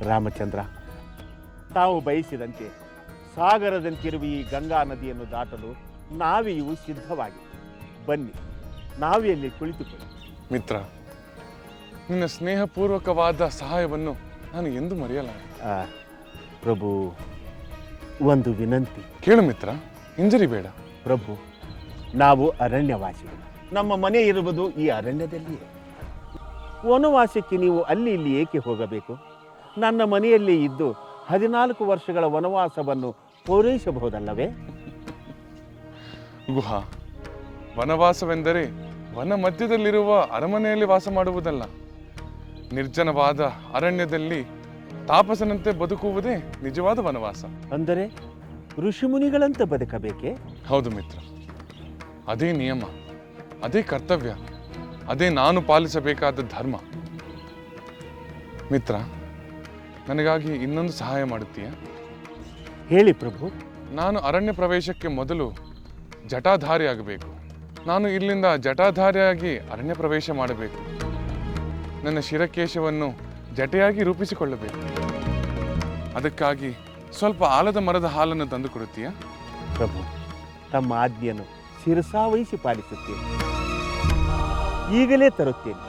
ರಾಮಚಂದ್ರ, ತಾವು ಬಯಸಿದಂತೆ ಸಾಗರದಂತಿರುವ ಈ ಗಂಗಾ ನದಿಯನ್ನು ದಾಟಲು ನಾವೆಯೂ ಸಿದ್ಧವಾಗಿ. ಬನ್ನಿ, ನಾವೆಯಲ್ಲಿ ಕುಳಿತುಕೊಳ್ಳಿ. ಮಿತ್ರ, ನಿನ್ನ ಸ್ನೇಹಪೂರ್ವಕವಾದ ಸಹಾಯವನ್ನು ನಾನು ಎಂದು ಮರೆಯಲಾರೆ. ಪ್ರಭು, ಒಂದು ವಿನಂತಿ. ಕೇಳು ಮಿತ್ರ, ಹಿಂಜರಿ ಬೇಡ. ಪ್ರಭು, ನಾವು ಅರಣ್ಯವಾಸಿಗಳು. ನಮ್ಮ ಮನೆ ಇರುವುದು ಈ ಅರಣ್ಯದಲ್ಲಿಯೇ. ವನವಾಸಕ್ಕೆ ನೀವು ಅಲ್ಲಿ ಇಲ್ಲಿ ಏಕೆ ಹೋಗಬೇಕು? ನನ್ನ ಮನೆಯಲ್ಲಿ ಇದ್ದು 14 ವರ್ಷಗಳ ವನವಾಸವನ್ನು ಪೂರೈಸಬಹುದಲ್ಲವೇ? ಗುಹಾ, ವನವಾಸವೆಂದರೆ ವನ ಮಧ್ಯದಲ್ಲಿರುವ ಅರಮನೆಯಲ್ಲಿ ವಾಸ ಮಾಡುವುದಲ್ಲ. ನಿರ್ಜನವಾದ ಅರಣ್ಯದಲ್ಲಿ ತಾಪಸನಂತೆ ಬದುಕುವುದೇ ನಿಜವಾದ ವನವಾಸ. ಅಂದರೆ ಋಷಿಮುನಿಗಳಂತೆ ಬದುಕಬೇಕೇ? ಹೌದು ಮಿತ್ರ, ಅದೇ ನಿಯಮ, ಅದೇ ಕರ್ತವ್ಯ, ಅದೇ ನಾನು ಪಾಲಿಸಬೇಕಾದ ಧರ್ಮ. ಮಿತ್ರ, ನನಗಾಗಿ ಇನ್ನೊಂದು ಸಹಾಯ ಮಾಡುತ್ತೀಯಾ? ಹೇಳಿ ಪ್ರಭು. ನಾನು ಅರಣ್ಯ ಪ್ರವೇಶಕ್ಕೆ ಮೊದಲು ಜಟಾಧಾರಿಯಾಗಬೇಕು. ನಾನು ಇಲ್ಲಿಂದ ಜಟಾಧಾರಿಯಾಗಿ ಅರಣ್ಯ ಪ್ರವೇಶ ಮಾಡಬೇಕು. ನನ್ನ ಶಿರಕೇಶವನ್ನು ಜಟೆಯಾಗಿ ರೂಪಿಸಿಕೊಳ್ಳಬೇಕು. ಅದಕ್ಕಾಗಿ ಸ್ವಲ್ಪ ಆಲದ ಮರದ ಹಾಲನ್ನು ತಂದು ಕೊಡುತ್ತೀಯಾ? ಪ್ರಭು, ತಮ್ಮ ಆಜ್ಞೆಯನ್ನು ಶಿರಸಾವಹಿಸಿ ಪಾಲಿಸುತ್ತೇನೆ. ಈಗಲೇ ತರುತ್ತೇನೆ.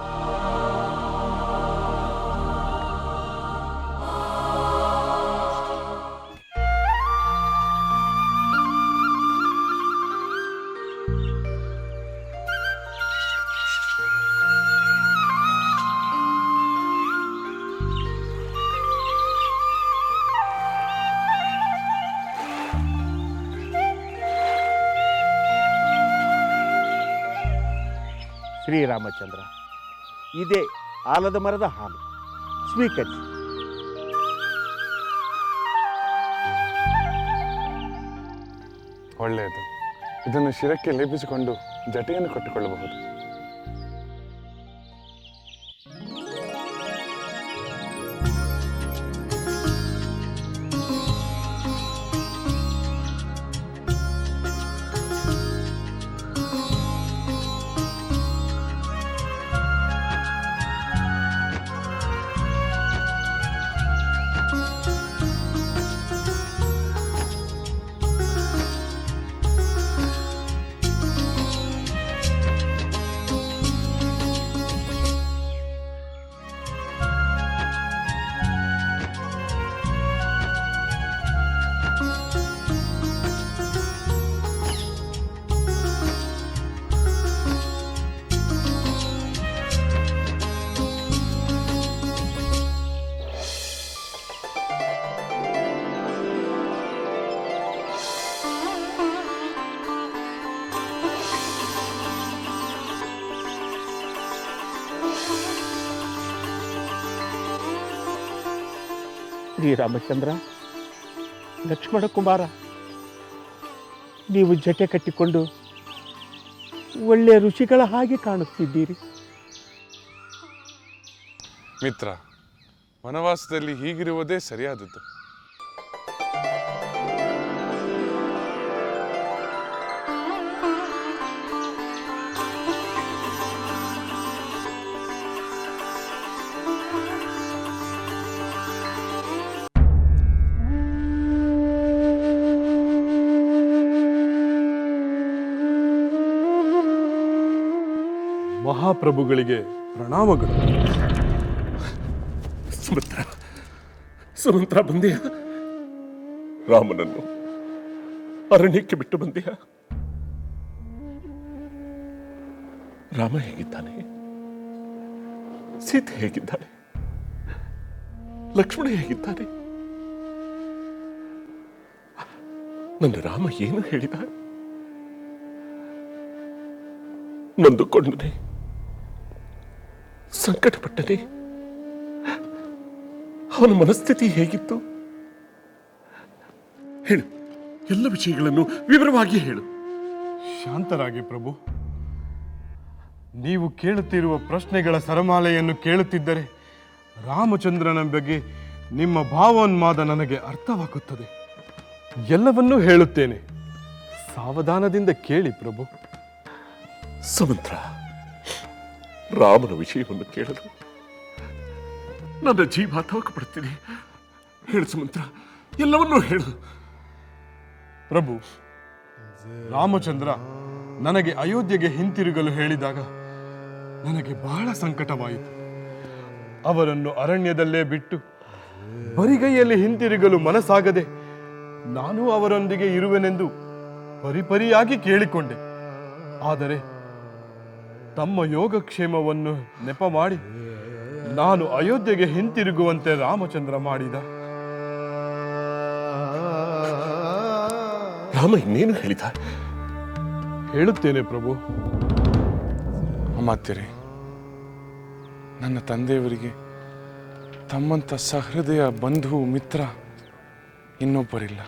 ಶ್ರೀರಾಮಚಂದ್ರ, ಇದೇ ಆಲದ ಮರದ ಹಾಲು, ಸ್ವೀಕರಿಸಿ. ಒಳ್ಳೆಯದು. ಇದನ್ನು ಶಿರಕ್ಕೆ ಲೇಪಿಸಿಕೊಂಡು ಜಟೆಯನ್ನು ಕಟ್ಟಿಕೊಳ್ಳಬಹುದು. ಶ್ರೀರಾಮಚಂದ್ರ, ಲಕ್ಷ್ಮಣ ಕುಮಾರ, ನೀವು ಜಟೆ ಕಟ್ಟಿಕೊಂಡು ಒಳ್ಳೆಯ ಋಷಿಗಳ ಹಾಗೆ ಕಾಣುತ್ತಿದ್ದೀರಿ. ಮಿತ್ರ, ವನವಾಸದಲ್ಲಿ ಹೀಗಿರುವುದೇ ಸರಿಯಾದದ್ದು. ಮಹಾಪ್ರಭುಗಳಿಗೆ ಪ್ರಣಾಮಗಳು. ಸುಮಂತ್ರ ಬಂದೆಯ? ರಾಮನನ್ನು ಅರಣ್ಯಕ್ಕೆ ಬಿಟ್ಟು ಬಂದೆಯ? ರಾಮ ಹೇಗಿದ್ದಾನೆ? ಸೀತೆ ಹೇಗಿದ್ದಾಳೆ? ಲಕ್ಷ್ಮಣ ಹೇಗಿದ್ದಾನೆ? ನನ್ನ ರಾಮ ಏನು ಹೇಳಿದ? ನೊಂದುಕೊಂಡನೆ, ಸಂಕಟಪಟ್ಟನೆ. ಅವನ ಮನಸ್ಥಿತಿ ಹೇಗಿತ್ತು? ಹೇಳು, ಎಲ್ಲ ವಿಷಯಗಳನ್ನು ವಿವರವಾಗಿ ಹೇಳು. ಶಾಂತರಾಗಿ ಪ್ರಭು. ನೀವು ಕೇಳುತ್ತಿರುವ ಪ್ರಶ್ನೆಗಳ ಸರಮಾಲೆಯನ್ನು ಕೇಳುತ್ತಿದ್ದರೆ ರಾಮಚಂದ್ರನ ಬಗ್ಗೆ ನಿಮ್ಮ ಭಾವೋನ್ಮಾದ ನನಗೆ ಅರ್ಥವಾಗುತ್ತದೆ. ಎಲ್ಲವನ್ನೂ ಹೇಳುತ್ತೇನೆ, ಸಾವಧಾನದಿಂದ ಕೇಳಿ ಪ್ರಭು. ಸುಮಂತ್ರ, ರಾಮನ ವಿಷಯವನ್ನು ಕೇಳಲು ನನ್ನ ಜೀವ ತವಕ ಪಡುತ್ತಿದೆ. ಹೇಳು ಸುಮಂತ್ರ, ಎಲ್ಲವನ್ನೂ ಹೇಳು. ಪ್ರಭು, ರಾಮಚಂದ್ರ ನನಗೆ ಅಯೋಧ್ಯೆಗೆ ಹಿಂತಿರುಗಲು ಹೇಳಿದಾಗ ನನಗೆ ಬಹಳ ಸಂಕಟವಾಯಿತು. ಅವರನ್ನು ಅರಣ್ಯದಲ್ಲೇ ಬಿಟ್ಟು ಬರಿಗೈಯಲ್ಲಿ ಹಿಂತಿರುಗಲು ಮನಸ್ಸಾಗದೆ ನಾನು ಅವರೊಂದಿಗೆ ಇರುವೆನೆಂದು ಪರಿಪರಿಯಾಗಿ ಕೇಳಿಕೊಂಡೆ. ಆದರೆ ತಮ್ಮ ಯೋಗಕ್ಷೇಮವನ್ನು ನೆಪ ಮಾಡಿ ನಾನು ಅಯೋಧ್ಯೆಗೆ ಹಿಂತಿರುಗುವಂತೆ ರಾಮಚಂದ್ರ ಮಾಡಿದ. ರಾಮ ಇನ್ನೇನು ಹೇಳಿದ? ಹೇಳುತ್ತೇನೆ ಪ್ರಭು. ಅಮಾತ್ಯರೇ, ನನ್ನ ತಂದೆಯವರಿಗೆ ತಮ್ಮಂಥ ಸಹೃದಯ ಬಂಧು ಮಿತ್ರ ಇನ್ನೊಬ್ಬರಿಲ್ಲ.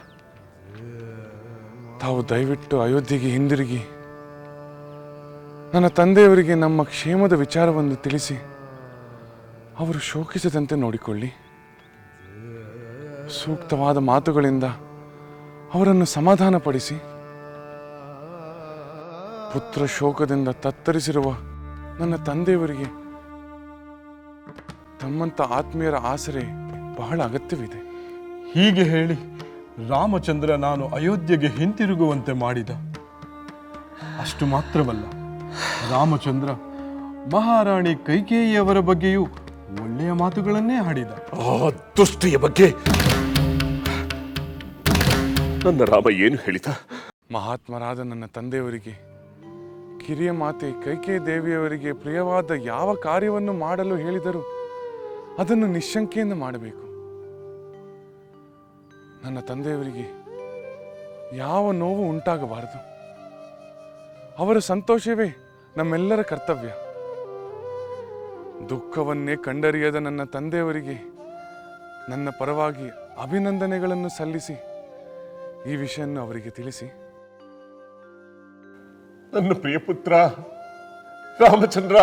ತಾವು ದಯವಿಟ್ಟು ಅಯೋಧ್ಯೆಗೆ ಹಿಂದಿರುಗಿ ನನ್ನ ತಂದೆಯವರಿಗೆ ನಮ್ಮ ಕ್ಷೇಮದ ವಿಚಾರವನ್ನು ತಿಳಿಸಿ ಅವರು ಶೋಕಿಸದಂತೆ ನೋಡಿಕೊಳ್ಳಿ. ಸೂಕ್ತವಾದ ಮಾತುಗಳಿಂದ ಅವರನ್ನು ಸಮಾಧಾನಪಡಿಸಿ. ಪುತ್ರ ಶೋಕದಿಂದ ತತ್ತರಿಸಿರುವ ನನ್ನ ತಂದೆಯವರಿಗೆ ತಮ್ಮಂಥ ಆತ್ಮೀಯರ ಆಸರೆ ಬಹಳ ಅಗತ್ಯವಿದೆ. ಹೀಗೆ ಹೇಳಿ ರಾಮಚಂದ್ರ ನಾನು ಅಯೋಧ್ಯೆಗೆ ಹಿಂತಿರುಗುವಂತೆ ಮಾಡಿದ. ಅಷ್ಟು ಮಾತ್ರವಲ್ಲ, ರಾಮಚಂದ್ರ ಮಹಾರಾಣಿ ಕೈಕೇಯಿಯವರ ಬಗ್ಗೆಯೂ ಒಳ್ಳೆಯ ಮಾತುಗಳನ್ನೇ ಆಡಿದ. ಆ ದುಷ್ಟೆಯ ಬಗ್ಗೆ ನನ್ನ ರಾಮ ಏನು ಹೇಳಿದ? ಮಹಾತ್ಮರಾದ ನನ್ನ ತಂದೆಯವರಿಗೆ ಕಿರಿಯ ಮಾತೆ ಕೈಕೇಯಿ ದೇವಿಯವರಿಗೆ ಪ್ರಿಯವಾದ ಯಾವ ಕಾರ್ಯವನ್ನು ಮಾಡಲು ಹೇಳಿದರೂ ಅದನ್ನು ನಿಶ್ಶಂಕೆಯಿಂದ ಮಾಡಬೇಕು. ನನ್ನ ತಂದೆಯವರಿಗೆ ಯಾವ ನೋವು ಉಂಟಾಗಬಾರದು. ಅವರ ಸಂತೋಷವೇ ನಮ್ಮೆಲ್ಲರ ಕರ್ತವ್ಯ. ದುಃಖವನ್ನೇ ಕಂಡರಿಯದ ನನ್ನ ತಂದೆಯವರಿಗೆ ನನ್ನ ಪರವಾಗಿ ಅಭಿನಂದನೆಗಳನ್ನು ಸಲ್ಲಿಸಿ ಈ ವಿಷಯನ್ನು ಅವರಿಗೆ ತಿಳಿಸಿ. ನನ್ನ ಪ್ರಿಯ ಪುತ್ರ ರಾಮಚಂದ್ರ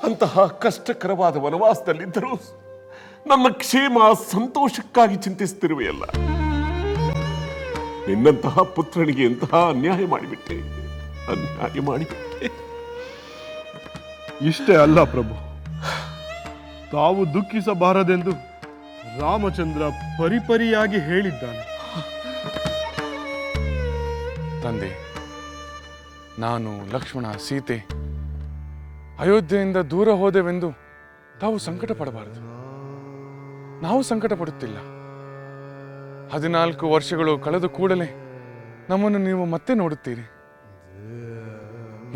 ಅಂತಹ ಕಷ್ಟಕರವಾದ ವನವಾಸದಲ್ಲಿದ್ದರೂ ನಮ್ಮ ಕ್ಷೇಮ ಸಂತೋಷಕ್ಕಾಗಿ ಚಿಂತಿಸುತ್ತಿರುವೆಯಲ್ಲ. ನಿನ್ನಂತಹ ಪುತ್ರನಿಗೆ ಎಂತಹ ಅನ್ಯಾಯ ಮಾಡಿಬಿಟ್ಟೆ, ಅನ್ಯಾಯ ಮಾಡಿಬಿಟ್ಟೆ. ಇಷ್ಟೇ ಅಲ್ಲ ಪ್ರಭು, ತಾವು ದುಃಖಿಸಬಾರದೆಂದು ರಾಮಚಂದ್ರ ಪರಿಪರಿಯಾಗಿ ಹೇಳಿದ್ದಾನೆ. ತಂದೆ, ನಾನು, ಲಕ್ಷ್ಮಣ, ಸೀತೆ ಅಯೋಧ್ಯೆಯಿಂದ ದೂರ ಹೋದೆವೆಂದು ತಾವು ಸಂಕಟ ಪಡಬಾರದು. ನಾವು ಸಂಕಟ ಪಡುತ್ತಿಲ್ಲ. 14 ವರ್ಷಗಳು ಕಳೆದ ಕೂಡಲೇ ನಮ್ಮನ್ನು ನೀವು ಮತ್ತೆ ನೋಡುತ್ತೀರಿ.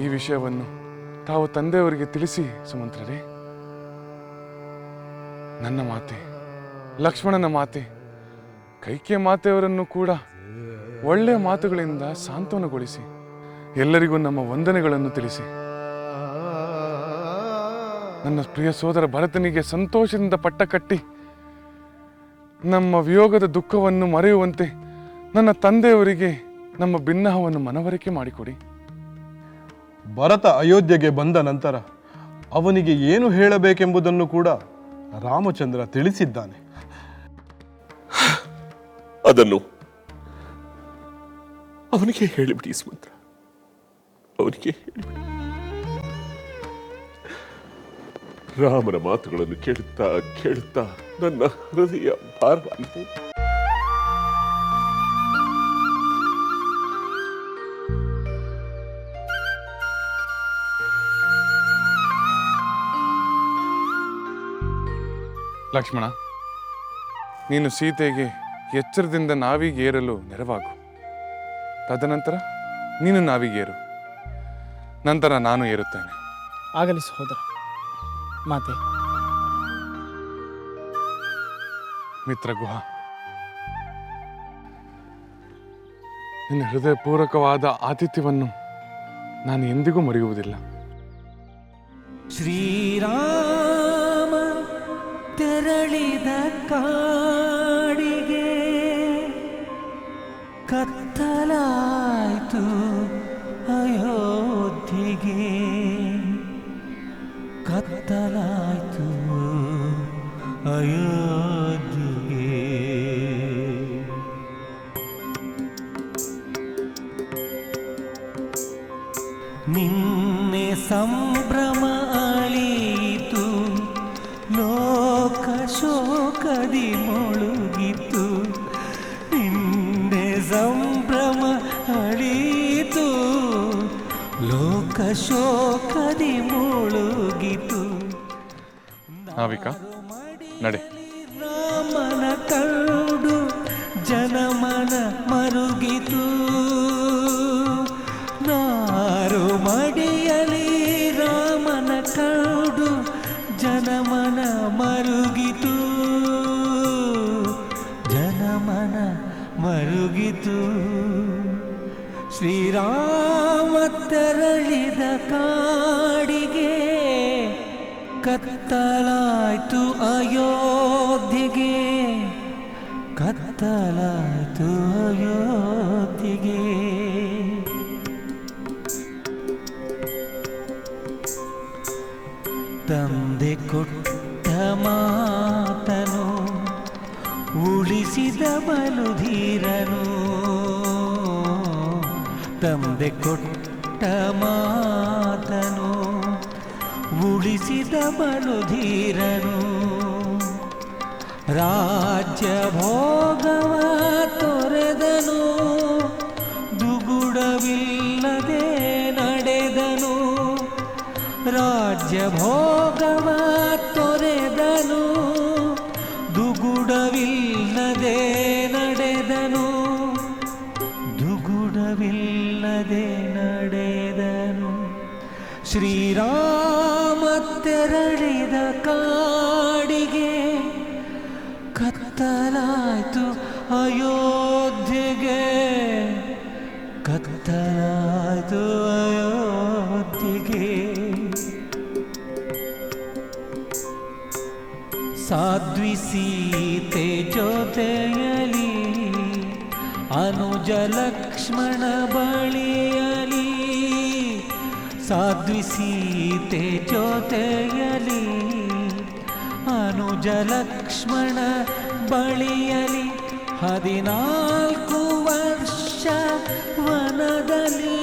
ಈ ವಿಷಯವನ್ನು ತಾವು ತಂದೆಯವರಿಗೆ ತಿಳಿಸಿ ಸುಮಂತ್ರರೇ. ನನ್ನ ಮಾತೆ, ಲಕ್ಷ್ಮಣನ ಮಾತೆ, ಕೈಕೇಯಿ ಮಾತೆಯವರನ್ನು ಕೂಡ ಒಳ್ಳೆಯ ಮಾತುಗಳಿಂದ ಸಾಂತ್ವನಗೊಳಿಸಿ ಎಲ್ಲರಿಗೂ ನಮ್ಮ ವಂದನೆಗಳನ್ನು ತಿಳಿಸಿ. ನನ್ನ ಪ್ರಿಯ ಸೋದರ ಭರತನಿಗೆ ಸಂತೋಷದಿಂದ ಪಟ್ಟ ಕಟ್ಟಿ ನಮ್ಮ ವಿಯೋಗದ ದುಃಖವನ್ನು ಮರೆಯುವಂತೆ ನನ್ನ ತಂದೆಯವರಿಗೆ ನಮ್ಮ ಭಿನ್ನಹವನ್ನು ಮನವರಿಕೆ ಮಾಡಿಕೊಡಿ. ಭರತ ಅಯೋಧ್ಯೆಗೆ ಬಂದ ನಂತರ ಅವನಿಗೆ ಏನು ಹೇಳಬೇಕೆಂಬುದನ್ನು ಕೂಡ ರಾಮಚಂದ್ರ ತಿಳಿಸಿದ್ದಾನೆ. ಅದನ್ನು ಅವನಿಗೆ ಹೇಳಿಬಿಡಿ ಸುಮಂತ್ರ, ಅವನಿಗೆ ಹೇಳಿಬಿಡಿ. ರಾಮನ ಮಾತುಗಳನ್ನು ಕೇಳುತ್ತಾ ಕೇಳುತ್ತಾ ನನ್ನ ಹೃದಯ ಭಾರವಾಗಿದೆ. ಲಕ್ಷ್ಮಣ, ನೀನು ಸೀತೆಗೆ ಎಚ್ಚರದಿಂದ ನಾವಿಗೆ ಏರಲು ನೆರವಾಗು. ತದನಂತರ ನೀನು ನಾವಿಗೇರು, ನಂತರ ನಾನು ಏರುತ್ತೇನೆ. ಆಗಲಿ ಸಹೋದರ. ಮಾತೆ, ಮಿತ್ರ ಗುಹ, ನಿನ್ನ ಹೃದಯಪೂರ್ವಕವಾದ ಆತಿಥ್ಯವನ್ನು ನಾನು ಎಂದಿಗೂ ಮರೆಯುವುದಿಲ್ಲ. ಶ್ರೀರಾಮ ತೆರಳಿದ ಕಾಡಿಗೆ ಕತ್ತಲಾಯ್ತು ಅಯೋಧ್ಯೆಗೆ, ಕತ್ತಲಾಯ್ತು ಅಯೋಧ್ಯೆಗೆ. ನಿನ್ನೆ ಸಂಭ್ರಮ ಅಳೀತು ಲೋಕ ಶೋಕದಿ ಮೊಳ ಸಂಭ್ರಮ ಅಳೀತು, ಲೋಕ ಶೋಕದಿ ಮುಳುಗಿತು. ನಾವಿಕ ನಡೆ. ರಾಮನ ಕಂಡು ಜನಮನ ಮರುಗಿತು, ನಾರು ಮಡಿಯಲಿ ರಾಮನ ಕಂಡು ಜನಮನ ಮರುಗಿತು, ಜನಮನ ಮರುಗಿತು. ಶ್ರೀರಾಮ ತೆರಳಿದ ಕಾಡಿಗೆ, ಕತ್ತಲಾಯ್ತು ಅಯೋಧ್ಯೆಗೆ, ಕತ್ತಲಾಯ್ತು ಅಯೋಧ್ಯೆಗೆ. ತಂದೆ ಕೊಟ್ಟ ಮಾತನು ಉಳಿಸಿದ ಬಲುಧೀರನು, ತಂದೆ ಕೊಟ್ಟ ಮಾತನು ಉಳಿಸಿದ ಬಲುಧೀರನು. ರಾಜ್ಯ ಭೋಗವ ತೊರೆದನು, ದುಗುಡವಿಲ್ಲದೆ ನಡೆದನು. ರಾಜ್ಯ ಭೋಗವ ತೊರೆದನು, ದುಗುಡವಿಲ್ಲದೆ ನಡೆದನು, ದುಗುಡವಿಲ್ಲದೆ ನಡೆದನು. ಶ್ರೀರಾಮ ತೆರಳಿದ ಕಾಡಿಗೆ, ಕತ್ತಲಾಯ್ತು ಅಯೋಧ್ಯೆಗೆ, ಕತ್ತಲಾಯ್ತು ಅಯೋಧ್ಯೆಗೆ. ಸಾಧ್ವಿ ಸೀತೆ ಜೊತೆಯಲಿ, ಅನುಜ ಲಕ್ಷ್ಮಣ ಬಳಿಯಲಿ. ಸಾಧ್ವಿ ಸೀತೆ ಜೊತೆಯಲಿ, ಅನುಜ ಲಕ್ಷ್ಮಣ ಬಳಿಯಲಿ. 14 ವರ್ಷ ವನದಲ್ಲಿ,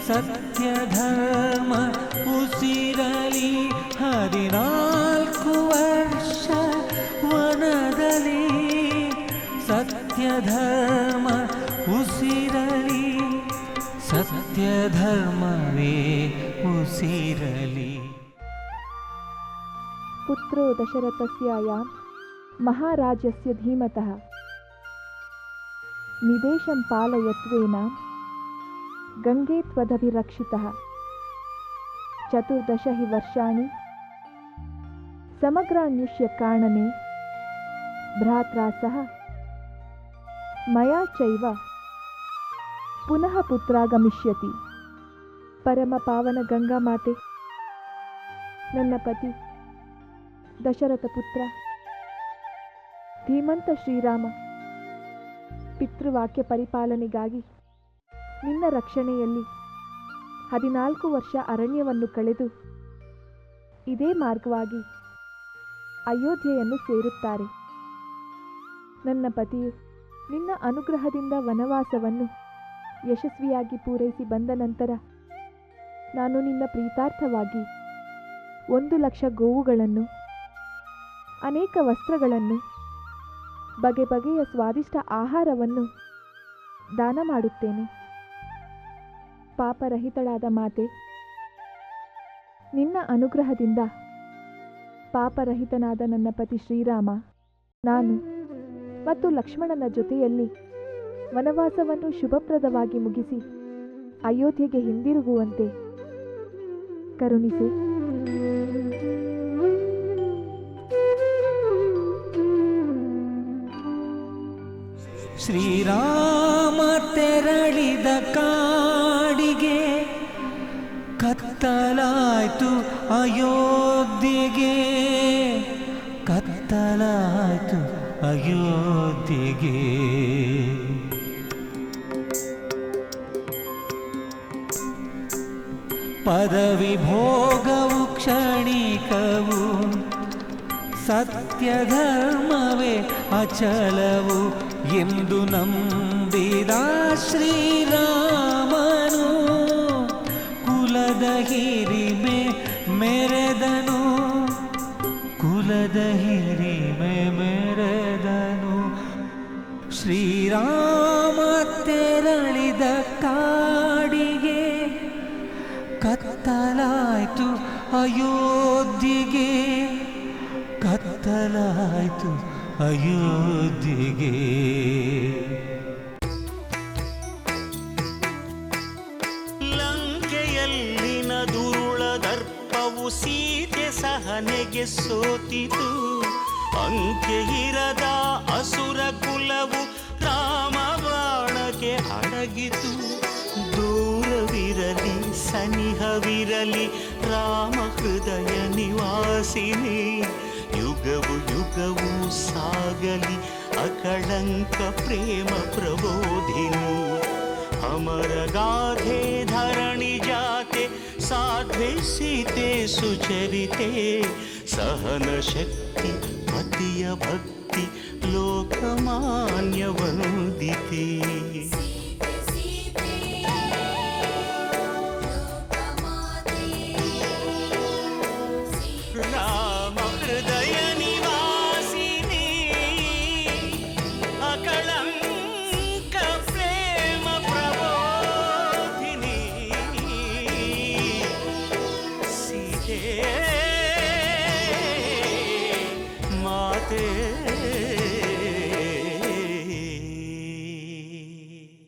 ಸತ್ಯ ಧರ್ಮ ಉಸಿರಲಿ. 14 ವರ್ಷ ವನದಲ್ಲಿ, ಸತ್ಯ ಧರ್ಮ ಉಸಿರಲಿ, ಸತ್ಯ ಧರ್ಮವೇ ಉಸಿರಲಿ. ಪುತ್ರೋ ದಶರಥಸ್ಯಾಯಾಂ ಮಹಾರಾಜಸ್ಯ ಧೀಮತಃ ನಿದೇಶಂ ಪಾಲಯತ್ವೇನಾಂ ಗಂಗೆ ತ್ವದಭಿರಕ್ಷಿತಃ 14 ಹಿ ವರ್ಷಾಣಿ ಸಮಗ್ರಾನ್ಯುಷ್ಯ ಕಾರಣನೆ ಭ್ರಾತ್ರಾ ಸಹ ಮಯಾ ಚೈವ ಪುನಃ ಪುತ್ರಾಗಮಿಷ್ಯತಿ. ಪರಮ ಪಾವನ ಗಂಗಾ ಮಾತೆ, ನನ್ನ ಪತಿ ದಶರಥ ಪುತ್ರ ಧೀಮಂತ ಶ್ರೀರಾಮ ಪಿತೃವಾಕ್ಯ ಪರಿಪಾಲನೆಗಾಗಿ ನಿನ್ನ ರಕ್ಷಣೆಯಲ್ಲಿ 14 ವರ್ಷ ಅರಣ್ಯವನ್ನು ಕಳೆದು ಇದೇ ಮಾರ್ಗವಾಗಿ ಅಯೋಧ್ಯೆಯನ್ನು ಸೇರುತ್ತಾರೆ. ನನ್ನ ಪತಿಯು ನಿನ್ನ ಅನುಗ್ರಹದಿಂದ ವನವಾಸವನ್ನು ಯಶಸ್ವಿಯಾಗಿ ಪೂರೈಸಿ ಬಂದ ನಂತರ ನಾನು ನಿನ್ನ ಪ್ರೀತಾರ್ಥವಾಗಿ 1,00,000 ಗೋವುಗಳನ್ನು, ಅನೇಕ ವಸ್ತ್ರಗಳನ್ನು, ಬಗೆ ಬಗೆಯ ಸ್ವಾದಿಷ್ಟ ಆಹಾರವನ್ನು ದಾನ ಮಾಡುತ್ತೇನೆ. ಪಾಪರಹಿತಳಾದ ಮಾತೆ, ನಿನ್ನ ಅನುಗ್ರಹದಿಂದ ಪಾಪರಹಿತನಾದ ನನ್ನ ಪತಿ ಶ್ರೀರಾಮ, ನಾನು ಮತ್ತು ಲಕ್ಷ್ಮಣನ ಜೊತೆಯಲ್ಲಿ ವನವಾಸವನ್ನು ಶುಭಪ್ರದವಾಗಿ ಮುಗಿಸಿ ಅಯೋಧ್ಯೆಗೆ ಹಿಂದಿರುಗುವಂತೆ ಕರುಣಿಸು. ಶ್ರೀರಾಮ ತೆರಳಿದ ಕಾಡಿಗೆ, ಕತ್ತಲಾಯ್ತು ಅಯೋಧ್ಯೆಗೆ, ಕತ್ತಲಾಯ್ತು ಅಯೋಧ್ಯೆಗೆ. ಪದವಿ ಭೋಗವು ಕ್ಷಣಿಕವು, ಸತ್ಯ ಧರ್ಮವೇ ಅಚಲವು ಎಂದು ನಂಬಿದ ಶ್ರೀರಾಮನು ಕುಲದ ಹಿರಿಮೆ ಮೆರೆದನು, ಕುಲದ ಹಿರಿಮೆ ಮೆರೆದನು. ಶ್ರೀರಾಮ ಅಯೋಧ್ಯೆಗೆ ಕತ್ತಲಾಯ್ತು ಅಯೋಧ್ಯೆಗೆ. ಲಂಕೆಯಲ್ಲಿನ ದುರುಳ ದರ್ಪವು ಸೀತೆ ಸಹನೆಗೆ ಸೋತಿತು. ಅಂಕೆ ಇರದ ಅಸುರ ಕುಲವು ರಾಮ ಬಾಣಕ್ಕೆ ಅಡಗಿತು. ದೂರವಿರಲಿ ಸನಿಹವಿರಲಿ ರಾಮ ಹೃದಯ ನಿವಾಸಿನಿ. ಯುಗವು ಯುಗವು ಸಾಗಲಿ ಅಕಳಂಕ ಪ್ರೇಮ ಪ್ರಬೋಧಿನಿ. ಅಮರ ಗಾಧೆ ಧರಣಿ ಜಾತೆ ಸಾಧ್ವೆ ಸೀತೆ ಸುಚರಿತೆ. ಸಹನ ಶಕ್ತಿ ಪತಿಯ ಭಕ್ತಿ ಲೋಕಮಾನ್ಯ ವಂದಿತೆ.